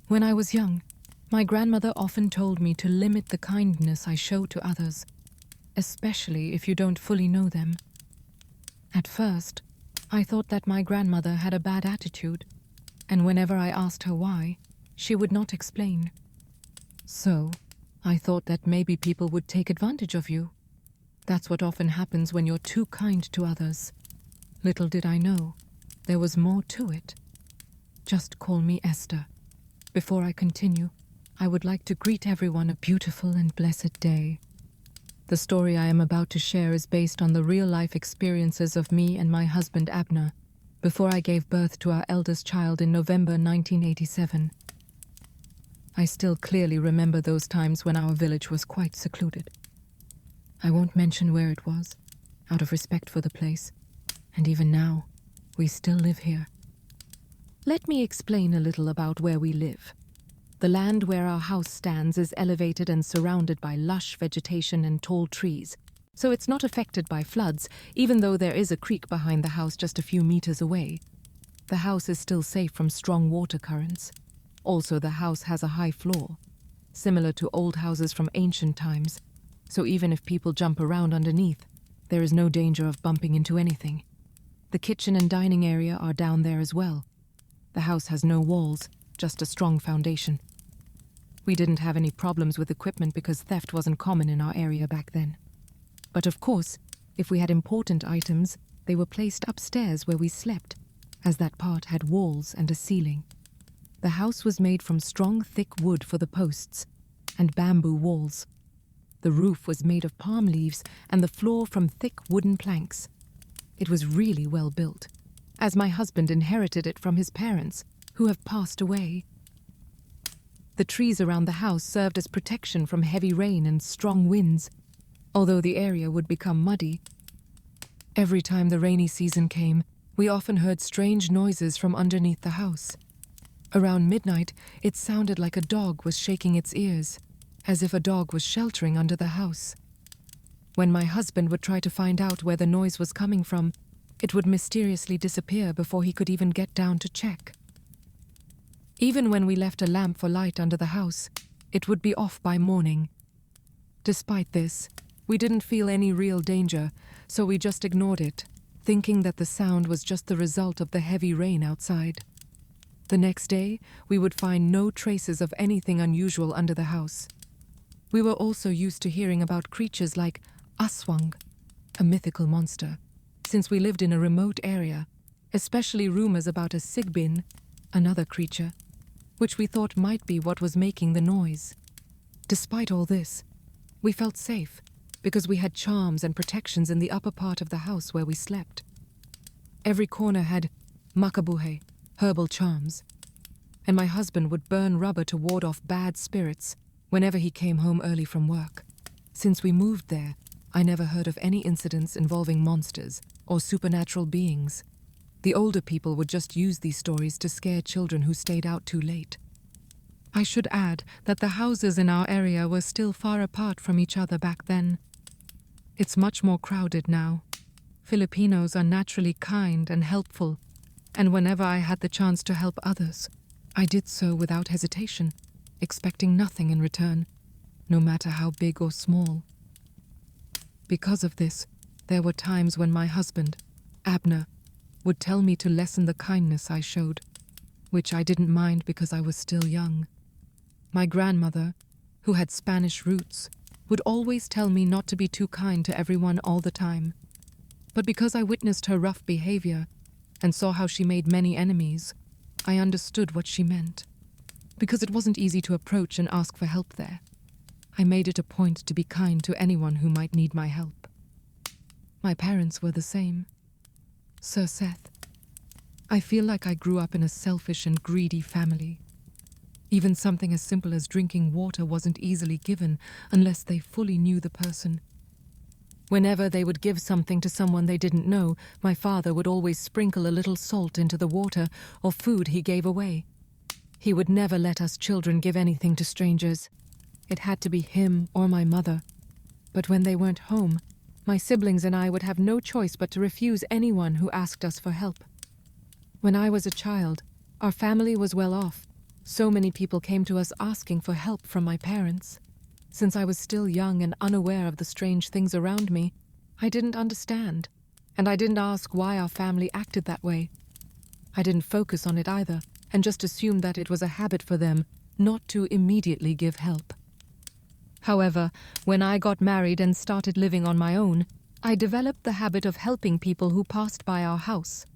When I was young, my grandmother often told me to limit the kindness I show to others, especially if you don't fully know them. At first, I thought that my grandmother had a bad attitude, and whenever I asked her why, she would not explain. So, I thought that maybe people would take advantage of you. That's what often happens when you're too kind to others. Little did I know, there was more to it. Just call me Esther. Before I continue, I would like to greet everyone a beautiful and blessed day. The story I am about to share is based on the real-life experiences of me and my husband Abner before I gave birth to our eldest child in November 1987. I still clearly remember those times when our village was quite secluded. I won't mention where it was, out of respect for the place, and even now, we still live here. Let me explain a little about where we live. The land where our house stands is elevated and surrounded by lush vegetation and tall trees, so it's not affected by floods, even though there is a creek behind the house just a few meters away. The house is still safe from strong water currents. Also, the house has a high floor, similar to old houses from ancient times, so even if people jump around underneath, there is no danger of bumping into anything. The kitchen and dining area are down there as well. The house has no walls, just a strong foundation. We didn't have any problems with equipment because theft wasn't common in our area back then. But of course, if we had important items, they were placed upstairs where we slept, as that part had walls and a ceiling. The house was made from strong, thick wood for the posts and bamboo walls. The roof was made of palm leaves and the floor from thick wooden planks. It was really well built, as my husband inherited it from his parents, who have passed away. The trees around the house served as protection from heavy rain and strong winds, although the area would become muddy. Every time the rainy season came, we often heard strange noises from underneath the house. Around midnight, it sounded like a dog was shaking its ears, as if a dog was sheltering under the house. When my husband would try to find out where the noise was coming from, it would mysteriously disappear before he could even get down to check. Even when we left a lamp for light under the house, it would be off by morning. Despite this, we didn't feel any real danger, so we just ignored it, thinking that the sound was just the result of the heavy rain outside. The next day, we would find no traces of anything unusual under the house. We were also used to hearing about creatures like Aswang, a mythical monster, since we lived in a remote area, especially rumors about a sigbin, another creature, which we thought might be what was making the noise. Despite all this, we felt safe because we had charms and protections in the upper part of the house where we slept. Every corner had makabuhe, herbal charms, and my husband would burn rubber to ward off bad spirits whenever he came home early from work. Since we moved there, I never heard of any incidents involving monsters or supernatural beings. The older people would just use these stories to scare children who stayed out too late. I should add that the houses in our area were still far apart from each other back then. It's much more crowded now. Filipinos are naturally kind and helpful, and whenever I had the chance to help others, I did so without hesitation, expecting nothing in return, no matter how big or small. Because of this, there were times when my husband, Abner, would tell me to lessen the kindness I showed, which I didn't mind because I was still young. My grandmother, who had Spanish roots, would always tell me not to be too kind to everyone all the time. But because I witnessed her rough behavior and saw how she made many enemies, I understood what she meant. Because it wasn't easy to approach and ask for help there, I made it a point to be kind to anyone who might need my help. My parents were the same. Sir Seth, I feel like I grew up in a selfish and greedy family. Even something as simple as drinking water wasn't easily given unless they fully knew the person. Whenever they would give something to someone they didn't know, my father would always sprinkle a little salt into the water or food he gave away. He would never let us children give anything to strangers. It had to be him or my mother. But when they weren't home, my siblings and I would have no choice but to refuse anyone who asked us for help. When I was a child, our family was well off, So many people came to us asking for help from my parents. Since I was still young and unaware of the strange things around me, I didn't understand, and I didn't ask why our family acted that way. I didn't focus on it either, and just assumed that it was a habit for them not to immediately give help. However, when I got married and started living on my own, I developed the habit of helping people who passed by our house.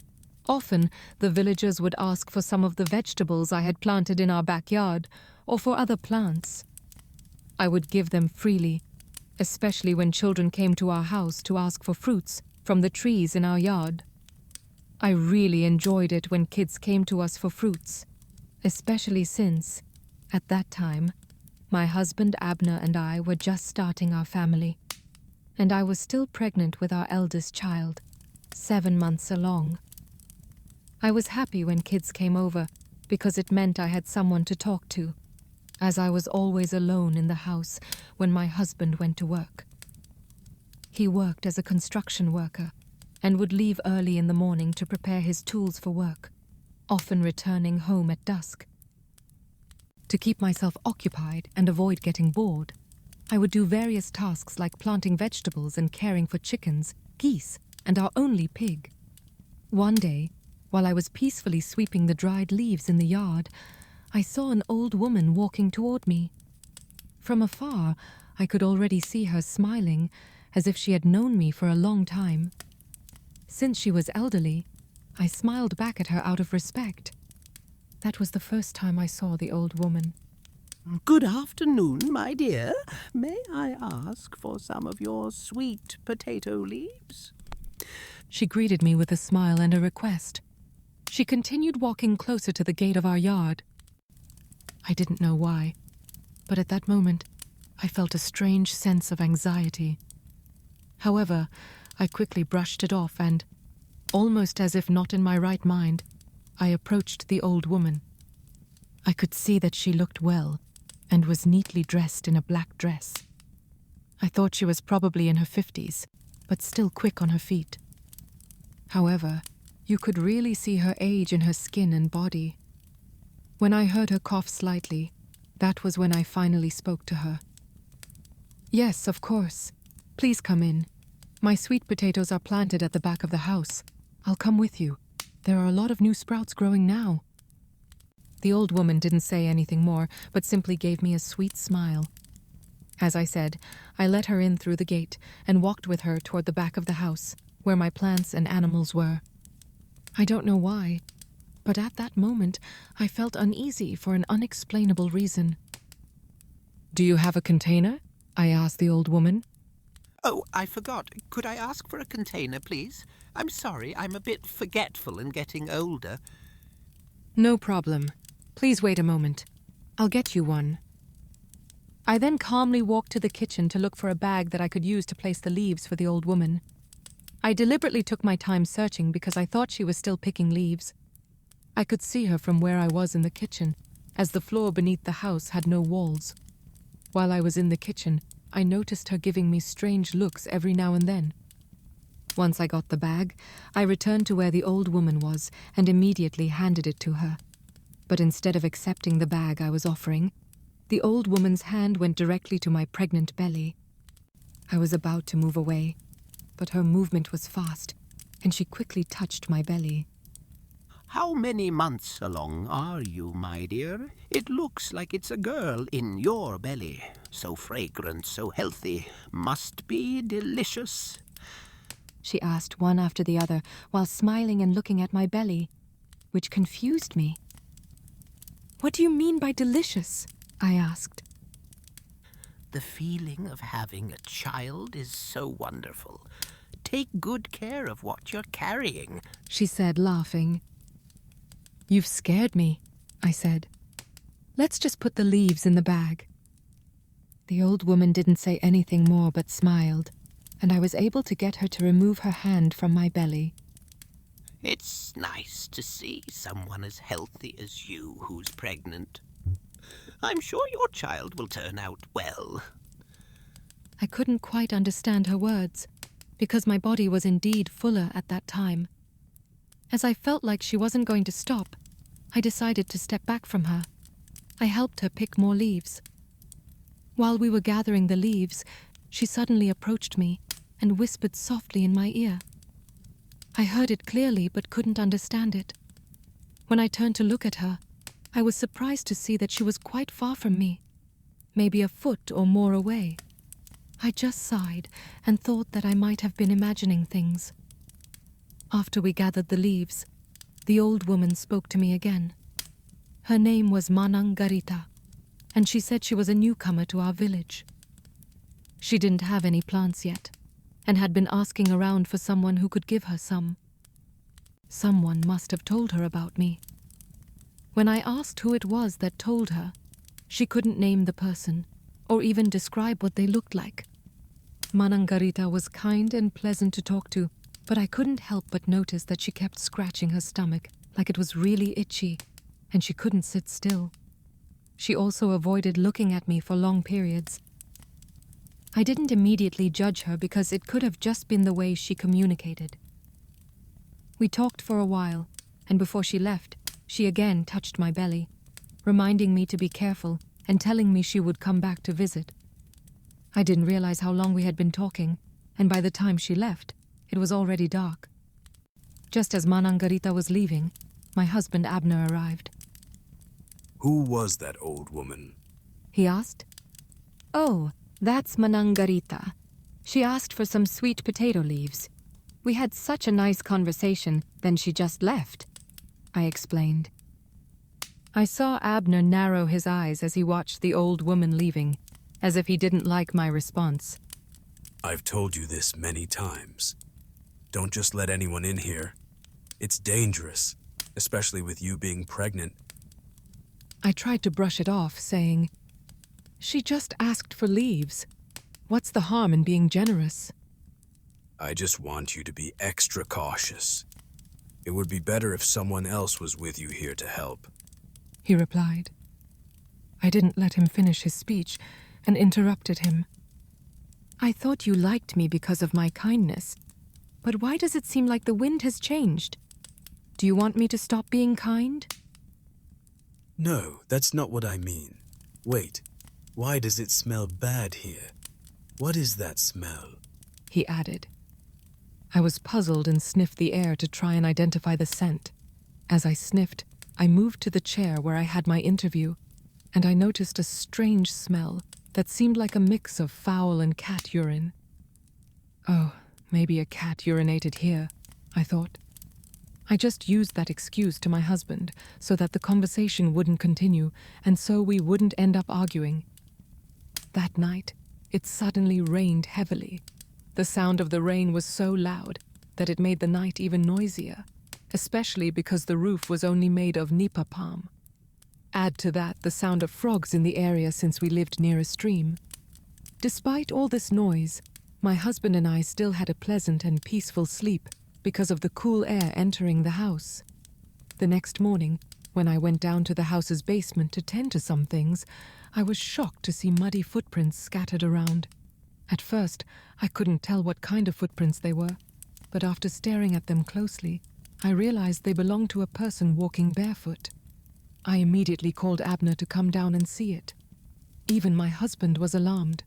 Often, the villagers would ask for some of the vegetables I had planted in our backyard, or for other plants. I would give them freely, especially when children came to our house to ask for fruits from the trees in our yard. I really enjoyed it when kids came to us for fruits, especially since, at that time, my husband Abner and I were just starting our family, and I was still pregnant with our eldest child, 7 months along. I was happy when kids came over because it meant I had someone to talk to, as I was always alone in the house when my husband went to work. He worked as a construction worker and would leave early in the morning to prepare his tools for work, often returning home at dusk. To keep myself occupied and avoid getting bored, I would do various tasks like planting vegetables and caring for chickens, geese, and our only pig. One day, while I was peacefully sweeping the dried leaves in the yard, I saw an old woman walking toward me. From afar, I could already see her smiling, as if she had known me for a long time. Since she was elderly, I smiled back at her out of respect. That was the first time I saw the old woman. Good afternoon, my dear. May I ask for some of your sweet potato leaves? She greeted me with a smile and a request. She continued walking closer to the gate of our yard. I didn't know why, but at that moment, I felt a strange sense of anxiety. However, I quickly brushed it off and, almost as if not in my right mind, I approached the old woman. I could see that she looked well and was neatly dressed in a black dress. I thought she was probably in her 50s, but still quick on her feet. However, you could really see her age in her skin and body. When I heard her cough slightly, that was when I finally spoke to her. Yes, of course. Please come in. My sweet potatoes are planted at the back of the house. I'll come with you. There are a lot of new sprouts growing now. The old woman didn't say anything more, but simply gave me a sweet smile. As I said, I let her in through the gate and walked with her toward the back of the house, where my plants and animals were. I don't know why, but at that moment I felt uneasy for an unexplainable reason. Do you have a container? I asked the old woman. Oh, I forgot. Could I ask for a container, please? I'm sorry, I'm a bit forgetful and getting older. No problem. Please wait a moment. I'll get you one. I then calmly walked to the kitchen to look for a bag that I could use to place the leaves for the old woman. I deliberately took my time searching because I thought she was still picking leaves. I could see her from where I was in the kitchen, as the floor beneath the house had no walls. While I was in the kitchen, I noticed her giving me strange looks every now and then. Once I got the bag, I returned to where the old woman was and immediately handed it to her. But instead of accepting the bag I was offering, the old woman's hand went directly to my pregnant belly. I was about to move away, but her movement was fast, and she quickly touched my belly. How many months along are you, my dear? It looks like it's a girl in your belly. So fragrant, so healthy. Must be delicious. She asked one after the other while smiling and looking at my belly, which confused me. What do you mean by delicious? I asked. The feeling of having a child is so wonderful. Take good care of what you're carrying, she said, laughing. You've scared me, I said. Let's just put the leaves in the bag. The old woman didn't say anything more but smiled, and I was able to get her to remove her hand from my belly. It's nice to see someone as healthy as you who's pregnant. I'm sure your child will turn out well. I couldn't quite understand her words, because my body was indeed fuller at that time. As I felt like she wasn't going to stop, I decided to step back from her. I helped her pick more leaves. While we were gathering the leaves, she suddenly approached me and whispered softly in my ear. I heard it clearly but couldn't understand it. When I turned to look at her, I was surprised to see that she was quite far from me, maybe a foot or more away. I just sighed and thought that I might have been imagining things. After we gathered the leaves, the old woman spoke to me again. Her name was Manangarita, and she said she was a newcomer to our village. She didn't have any plants yet, and had been asking around for someone who could give her some. Someone must have told her about me. When I asked who it was that told her, she couldn't name the person, or even describe what they looked like. Manangarita was kind and pleasant to talk to, but I couldn't help but notice that she kept scratching her stomach like it was really itchy, and she couldn't sit still. She also avoided looking at me for long periods. I didn't immediately judge her because it could have just been the way she communicated. We talked for a while, and before she left, she again touched my belly, reminding me to be careful and telling me she would come back to visit. I didn't realize how long we had been talking, and by the time she left, it was already dark. Just as Manangarita was leaving, my husband Abner arrived. Who was that old woman? He asked. Oh, that's Manangarita. She asked for some sweet potato leaves. We had such a nice conversation, then she just left, I explained. I saw Abner narrow his eyes as he watched the old woman leaving, as if he didn't like my response. I've told you this many times. Don't just let anyone in here. It's dangerous, especially with you being pregnant. I tried to brush it off, saying, "She just asked for leaves. What's the harm in being generous?" I just want you to be extra cautious. It would be better if someone else was with you here to help, he replied. I didn't let him finish his speech and interrupted him. I thought you liked me because of my kindness, but why does it seem like the wind has changed? Do you want me to stop being kind? No, that's not what I mean. Wait, why does it smell bad here? What is that smell? He added. I was puzzled and sniffed the air to try and identify the scent. As I sniffed, I moved to the chair where I had my interview, and I noticed a strange smell that seemed like a mix of fowl and cat urine. Oh, maybe a cat urinated here, I thought. I just used that excuse to my husband so that the conversation wouldn't continue and so we wouldn't end up arguing. That night, it suddenly rained heavily. The sound of the rain was so loud that it made the night even noisier, especially because the roof was only made of nipa palm. Add to that the sound of frogs in the area since we lived near a stream. Despite all this noise, my husband and I still had a pleasant and peaceful sleep because of the cool air entering the house. The next morning, when I went down to the house's basement to tend to some things, I was shocked to see muddy footprints scattered around. At first, I couldn't tell what kind of footprints they were, but after staring at them closely, I realized they belonged to a person walking barefoot. I immediately called Abner to come down and see it. Even my husband was alarmed.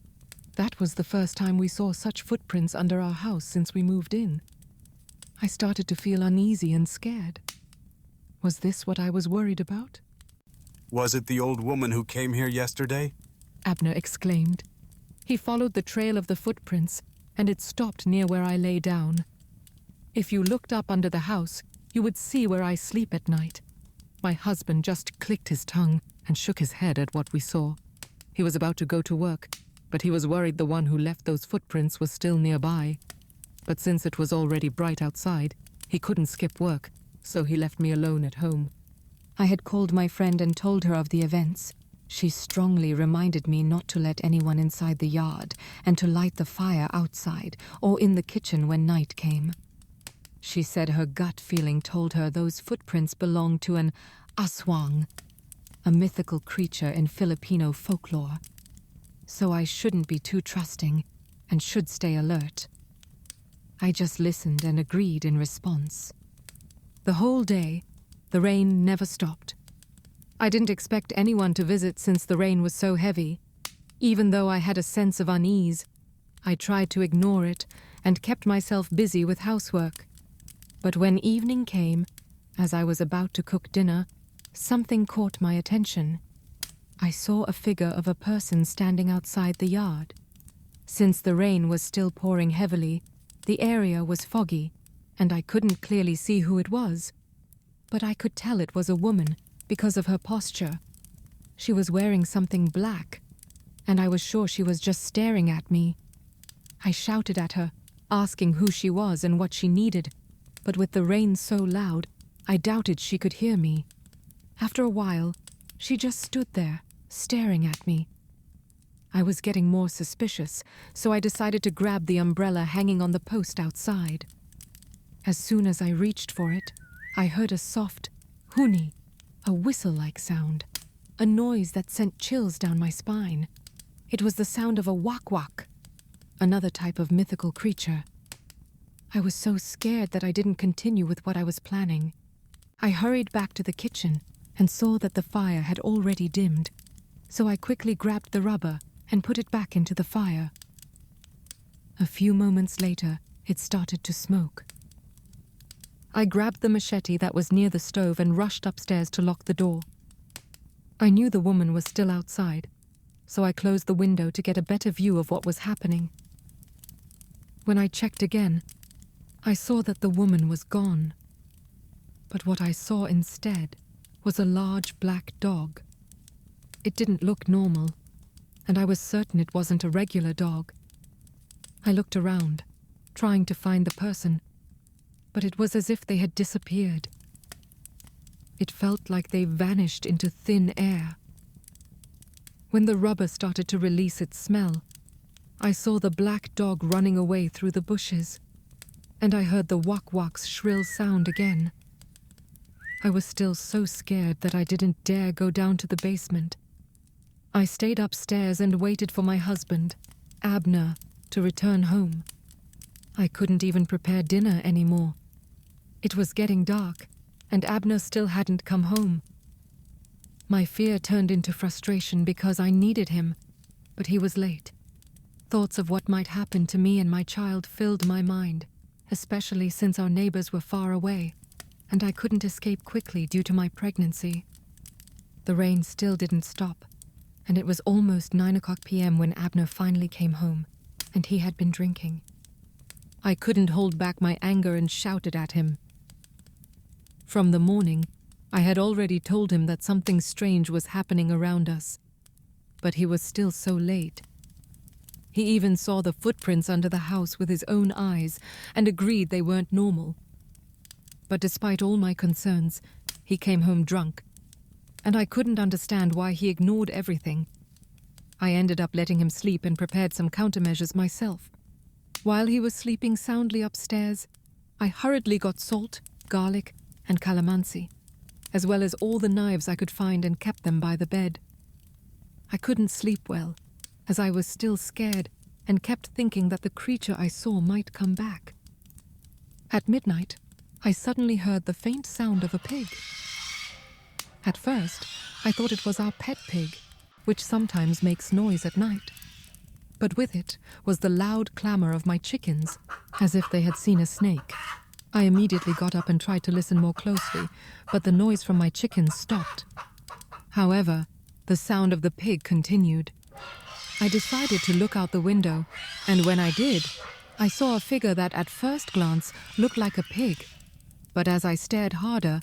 That was the first time we saw such footprints under our house since we moved in. I started to feel uneasy and scared. Was this what I was worried about? Was it the old woman who came here yesterday? Abner exclaimed. He followed the trail of the footprints, and it stopped near where I lay down. If you looked up under the house, you would see where I sleep at night. My husband just clicked his tongue and shook his head at what we saw. He was about to go to work, but he was worried the one who left those footprints was still nearby. But since it was already bright outside, he couldn't skip work, so he left me alone at home. I had called my friend and told her of the events. She strongly reminded me not to let anyone inside the yard and to light the fire outside or in the kitchen when night came. She said her gut feeling told her those footprints belonged to an Aswang, a mythical creature in Filipino folklore. So I shouldn't be too trusting and should stay alert. I just listened and agreed in response. The whole day, the rain never stopped. I didn't expect anyone to visit since the rain was so heavy. Even though I had a sense of unease, I tried to ignore it and kept myself busy with housework. But when evening came, as I was about to cook dinner, something caught my attention. I saw a figure of a person standing outside the yard. Since the rain was still pouring heavily, the area was foggy, and I couldn't clearly see who it was. But I could tell it was a woman because of her posture. She was wearing something black, and I was sure she was just staring at me. I shouted at her, asking who she was and what she needed, but with the rain so loud, I doubted she could hear me. After a while, she just stood there, staring at me. I was getting more suspicious, so I decided to grab the umbrella hanging on the post outside. As soon as I reached for it, I heard a soft huni, a whistle-like sound, a noise that sent chills down my spine. It was the sound of a wak-wak, another type of mythical creature. I was so scared that I didn't continue with what I was planning. I hurried back to the kitchen and saw that the fire had already dimmed, so I quickly grabbed the rubber and put it back into the fire. A few moments later, it started to smoke. I grabbed the machete that was near the stove and rushed upstairs to lock the door. I knew the woman was still outside, so I closed the window to get a better view of what was happening. When I checked again, I saw that the woman was gone. But what I saw instead was a large black dog. It didn't look normal, and I was certain it wasn't a regular dog. I looked around, trying to find the person, but it was as if they had disappeared. It felt like they vanished into thin air. When the rubber started to release its smell, I saw the black dog running away through the bushes, and I heard the wak-wak's shrill sound again. I was still so scared that I didn't dare go down to the basement. I stayed upstairs and waited for my husband, Abner, to return home. I couldn't even prepare dinner anymore. It was getting dark, and Abner still hadn't come home. My fear turned into frustration because I needed him, but he was late. Thoughts of what might happen to me and my child filled my mind, especially since our neighbors were far away, and I couldn't escape quickly due to my pregnancy. The rain still didn't stop, and it was almost 9:00 p.m. when Abner finally came home, and he had been drinking. I couldn't hold back my anger and shouted at him. From the morning, I had already told him that something strange was happening around us, but he was still so late. He even saw the footprints under the house with his own eyes and agreed they weren't normal. But despite all my concerns, he came home drunk, and I couldn't understand why he ignored everything. I ended up letting him sleep and prepared some countermeasures myself. While he was sleeping soundly upstairs, I hurriedly got salt, garlic, and calamansi, as well as all the knives I could find and kept them by the bed. I couldn't sleep well, as I was still scared and kept thinking that the creature I saw might come back. At midnight, I suddenly heard the faint sound of a pig. At first, I thought it was our pet pig, which sometimes makes noise at night. But with it was the loud clamor of my chickens, as if they had seen a snake. I immediately got up and tried to listen more closely, but the noise from my chickens stopped. However, the sound of the pig continued. I decided to look out the window, and when I did, I saw a figure that at first glance looked like a pig. But as I stared harder,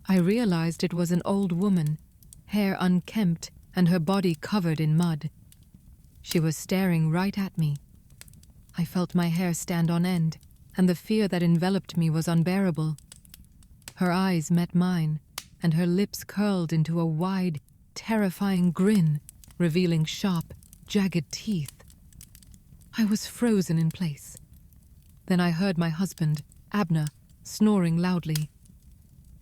I realized it was an old woman, hair unkempt and her body covered in mud. She was staring right at me. I felt my hair stand on end, and the fear that enveloped me was unbearable. Her eyes met mine, and her lips curled into a wide, terrifying grin, revealing sharp, jagged teeth. I was frozen in place. Then I heard my husband, Abner, snoring loudly.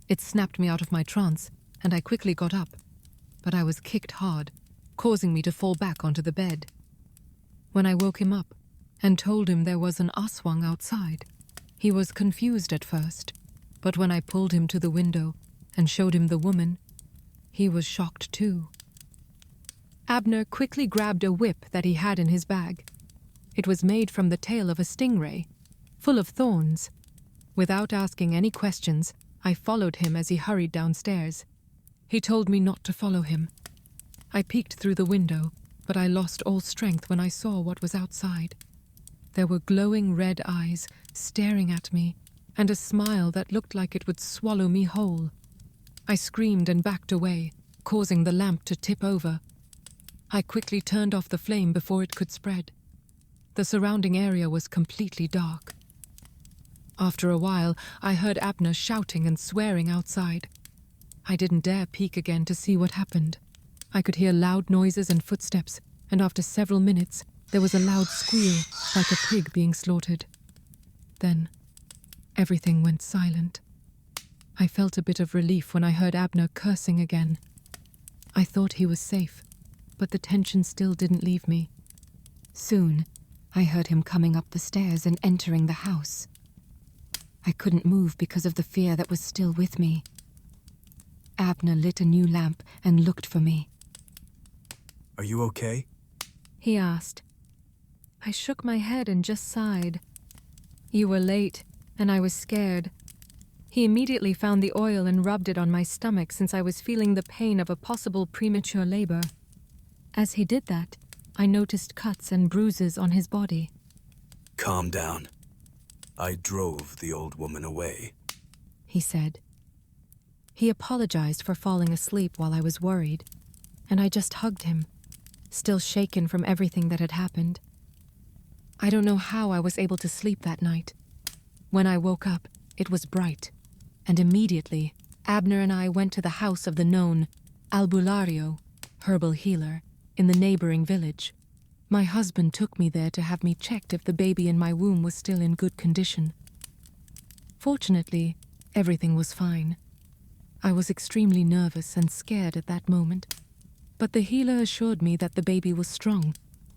It snapped me out of my trance, and I quickly got up, but I was kicked hard, causing me to fall back onto the bed. When I woke him up and told him there was an aswang outside, he was confused at first, but when I pulled him to the window and showed him the woman, He was shocked too. Abner quickly grabbed a whip that he had in his bag. It was made from the tail of a stingray, full of thorns. Without asking any questions, I followed him as he hurried downstairs. He told me not to follow him. I peeked through the window, but I lost all strength when I saw what was outside. There were glowing red eyes staring at me, and a smile that looked like it would swallow me whole. I screamed and backed away, causing the lamp to tip over. I quickly turned off the flame before it could spread. The surrounding area was completely dark. After a while, I heard Abner shouting and swearing outside. I didn't dare peek again to see what happened. I could hear loud noises and footsteps, and after several minutes, there was a loud squeal, like a pig being slaughtered. Then, everything went silent. I felt a bit of relief when I heard Abner cursing again. I thought he was safe, but the tension still didn't leave me. Soon, I heard him coming up the stairs and entering the house. I couldn't move because of the fear that was still with me. Abner lit a new lamp and looked for me. Are you okay? He asked. I shook my head and just sighed. You were late, and I was scared. He immediately found the oil and rubbed it on my stomach since I was feeling the pain of a possible premature labor. As he did that, I noticed cuts and bruises on his body. Calm down. I drove the old woman away, he said. He apologized for falling asleep while I was worried, and I just hugged him, still shaken from everything that had happened. I don't know how I was able to sleep that night. When I woke up, it was bright, and immediately, Abner and I went to the house of the known albulario, herbal healer, in the neighboring village. My husband took me there to have me checked if the baby in my womb was still in good condition. Fortunately, everything was fine. I was extremely nervous and scared at that moment, but the healer assured me that the baby was strong,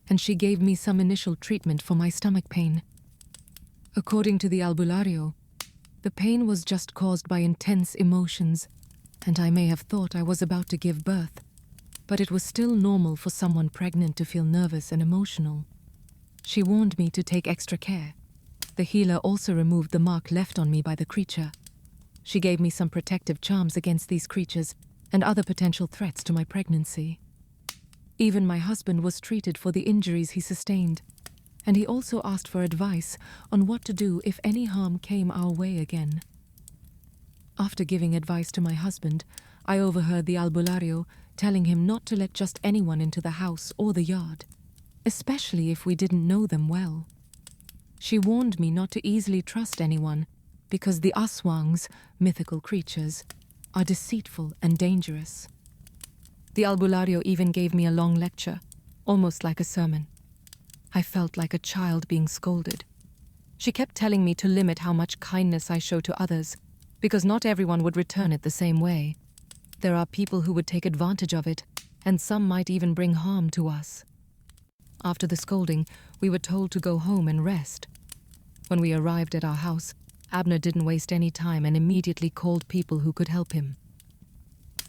and she gave me some initial treatment for my stomach pain. According to the albulario, the pain was just caused by intense emotions, and I may have thought I was about to give birth, but it was still normal for someone pregnant to feel nervous and emotional. She warned me to take extra care. The healer also removed the mark left on me by the creature. She gave me some protective charms against these creatures and other potential threats to my pregnancy. Even my husband was treated for the injuries he sustained, and he also asked for advice on what to do if any harm came our way again. After giving advice to my husband, I overheard the albulario telling him not to let just anyone into the house or the yard, especially if we didn't know them well. She warned me not to easily trust anyone because the Aswangs, mythical creatures, are deceitful and dangerous. The albulario even gave me a long lecture, almost like a sermon. I felt like a child being scolded. She kept telling me to limit how much kindness I show to others, because not everyone would return it the same way. There are people who would take advantage of it, and some might even bring harm to us. After the scolding, we were told to go home and rest. When we arrived at our house, Abner didn't waste any time and immediately called people who could help him.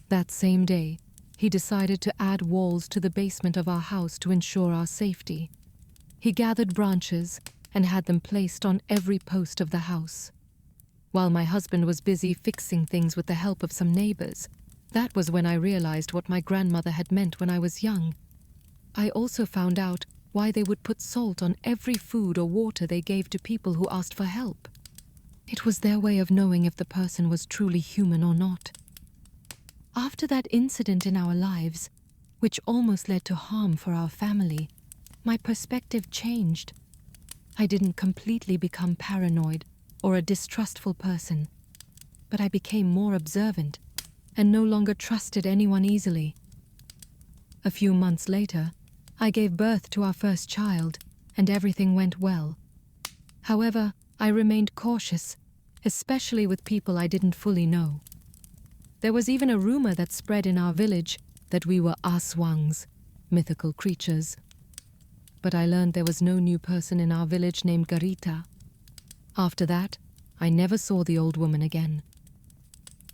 That same day, he decided to add walls to the basement of our house to ensure our safety. He gathered branches and had them placed on every post of the house. While my husband was busy fixing things with the help of some neighbors, that was when I realized what my grandmother had meant when I was young. I also found out why they would put salt on every food or water they gave to people who asked for help. It was their way of knowing if the person was truly human or not. After that incident in our lives, which almost led to harm for our family, my perspective changed. I didn't completely become paranoid or a distrustful person, but I became more observant and no longer trusted anyone easily. A few months later, I gave birth to our first child, and everything went well. However, I remained cautious, especially with people I didn't fully know. There was even a rumor that spread in our village that we were Aswangs, mythical creatures. But I learned there was no new person in our village named Garita. After that, I never saw the old woman again,